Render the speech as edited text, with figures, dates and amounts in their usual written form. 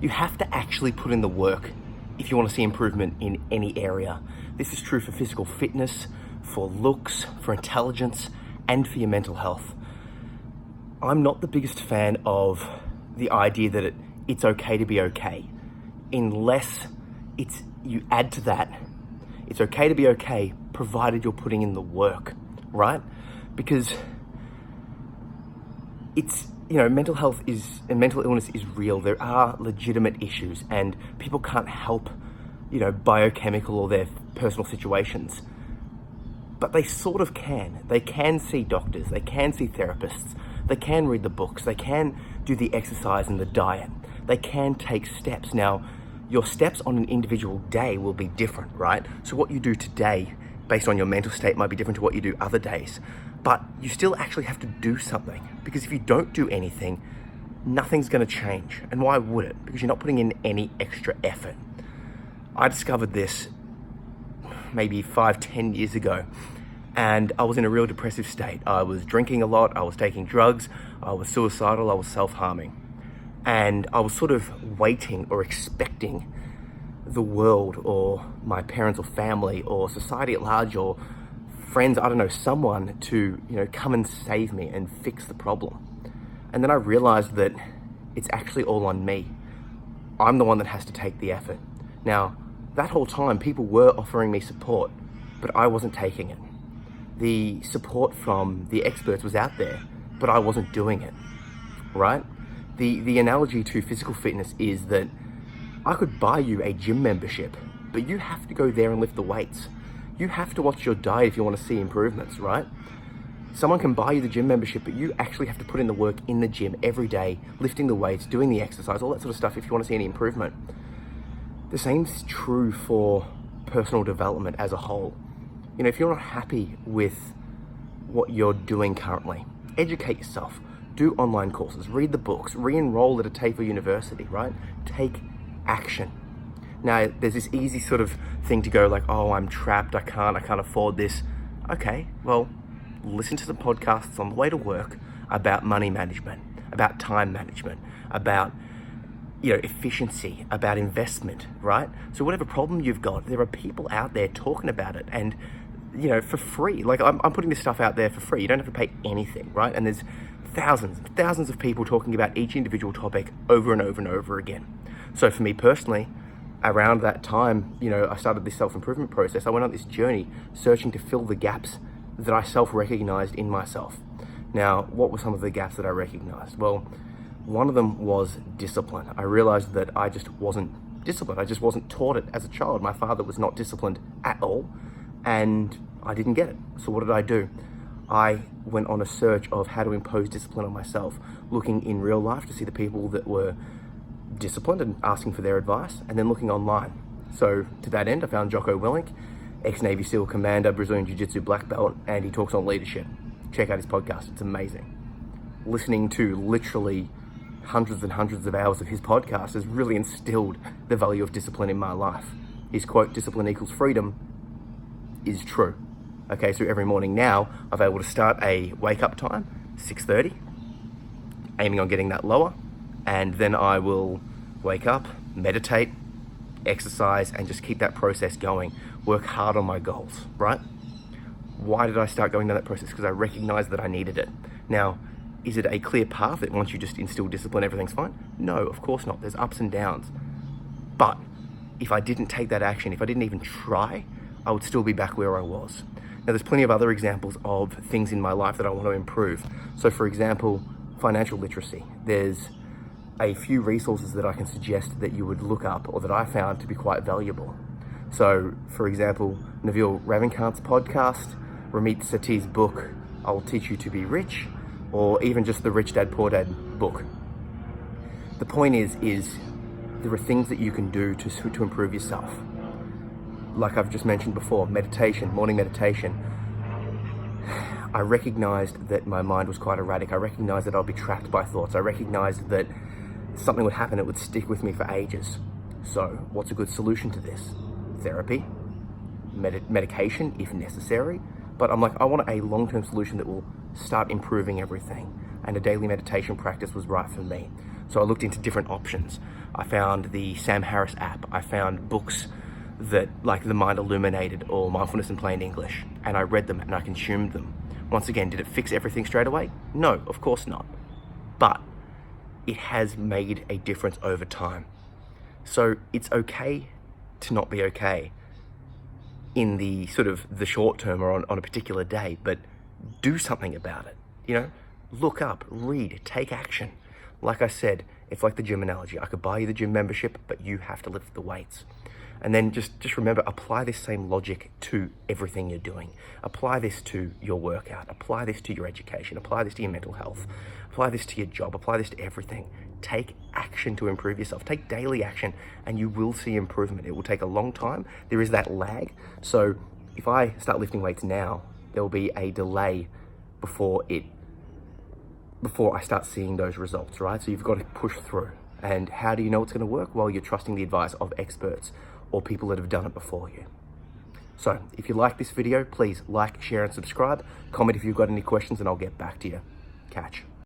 You have to actually put in the work if you want to see improvement in any area. This is true for physical fitness, for looks, for intelligence, and for your mental health. I'm not the biggest fan of the idea that it's okay to be okay, unless you add to that, it's okay to be okay, provided you're putting in the work, right? Because mental health and mental illness is real. There are legitimate issues, and people can't help, biochemical or their personal situations. But they sort of can. They can see doctors, they can see therapists, they can read the books, they can do the exercise and the diet, they can take steps. Now, your steps on an individual day will be different, right? So what you do today, based on your mental state, might be different to what you do other days. But you still actually have to do something, because if you don't do anything, nothing's going to change. And why would it? Because you're not putting in any extra effort. I discovered this maybe 5-10 years ago, and I was in a real depressive state. I was drinking a lot, I was taking drugs, I was suicidal, I was self-harming. And I was sort of waiting or expecting the world or my parents or family or society at large or friends, someone to, come and save me and fix the problem. And then I realized that it's actually all on me. I'm the one that has to take the effort. Now, that whole time, people were offering me support, but I wasn't taking it. The support from the experts was out there, but I wasn't doing it, right? The analogy to physical fitness is that I could buy you a gym membership, but you have to go there and lift the weights. You have to watch your diet if you want to see improvements, right? Someone can buy you the gym membership, but you actually have to put in the work in the gym every day, lifting the weights, doing the exercise, all that sort of stuff if you want to see any improvement. The same is true for personal development as a whole. If you're not happy with what you're doing currently, educate yourself, do online courses, read the books, re-enroll at a TAFE university, right? Take action. Now, there's this easy sort of thing to go like, oh, I'm trapped, I can't afford this. Okay, well, listen to the podcasts on the way to work about money management, about time management, about efficiency, about investment, right? So whatever problem you've got, there are people out there talking about it, and for free. Like I'm putting this stuff out there for free. You don't have to pay anything, right? And there's thousands of people talking about each individual topic over and over and over again. So for me personally, around that time, I started this self-improvement process. I went on this journey searching to fill the gaps that I self-recognized in myself. Now, what were some of the gaps that I recognized? Well, one of them was discipline. I realized that I just wasn't disciplined. I just wasn't taught it as a child. My father was not disciplined at all, and I didn't get it. So what did I do? I went on a search of how to impose discipline on myself, looking in real life to see the people that were disciplined and asking for their advice, and then looking online. So to that end, I found Jocko Willink, ex-Navy SEAL commander, Brazilian Jiu-Jitsu black belt, and he talks on leadership. Check out his podcast, it's amazing. Listening to literally hundreds and hundreds of hours of his podcast has really instilled the value of discipline in my life. His quote, "Discipline equals freedom," is true. Okay, so every morning now, I've able to start a wake-up time, 6:30, aiming on getting that lower, and then I will wake up, meditate, exercise, and just keep that process going. Work hard on my goals, right? Why did I start going down that process? Because I recognized that I needed it. Now, is it a clear path that once you just instill discipline, everything's fine? No, of course not. There's ups and downs. But if I didn't take that action, if I didn't even try, I would still be back where I was. Now, there's plenty of other examples of things in my life that I want to improve. So for example, financial literacy. There's a few resources that I can suggest that you would look up, or that I found to be quite valuable. So for example, Nabil Ravikant's podcast, Ramit Sethi's book, I'll Teach You to Be Rich, or even just the Rich Dad Poor Dad book. The point is there are things that you can do to improve yourself. Like I've just mentioned before, meditation, morning meditation. I recognized that my mind was quite erratic. I recognized that I'd be trapped by thoughts. I recognized that something would happen, it would stick with me for ages. So what's a good solution to this? Therapy, medication if necessary. But I'm like, I want a long-term solution that will start improving everything. And a daily meditation practice was right for me. So I looked into different options. I found the Sam Harris app. I found books that, like The Mind Illuminated or Mindfulness in Plain English, and I read them and I consumed them. Once again, did it fix everything straight away? No, of course not. But it has made a difference over time. So it's okay to not be okay in the sort of the short term or on a particular day, but do something about it. You know, look up, read, take action. Like I said, it's like the gym analogy. I could buy you the gym membership, but you have to lift the weights. And then just remember, apply this same logic to everything you're doing. Apply this to your workout. Apply this to your education. Apply this to your mental health. Apply this to your job. Apply this to everything. Take action to improve yourself. Take daily action and you will see improvement. It will take a long time. There is that lag. So if I start lifting weights now, there will be a delay before I start seeing those results, right? So you've got to push through. And how do you know it's going to work? Well, you're trusting the advice of experts or people that have done it before you. So if you like this video, please like, share, and subscribe. Comment if you've got any questions and I'll get back to you. Catch.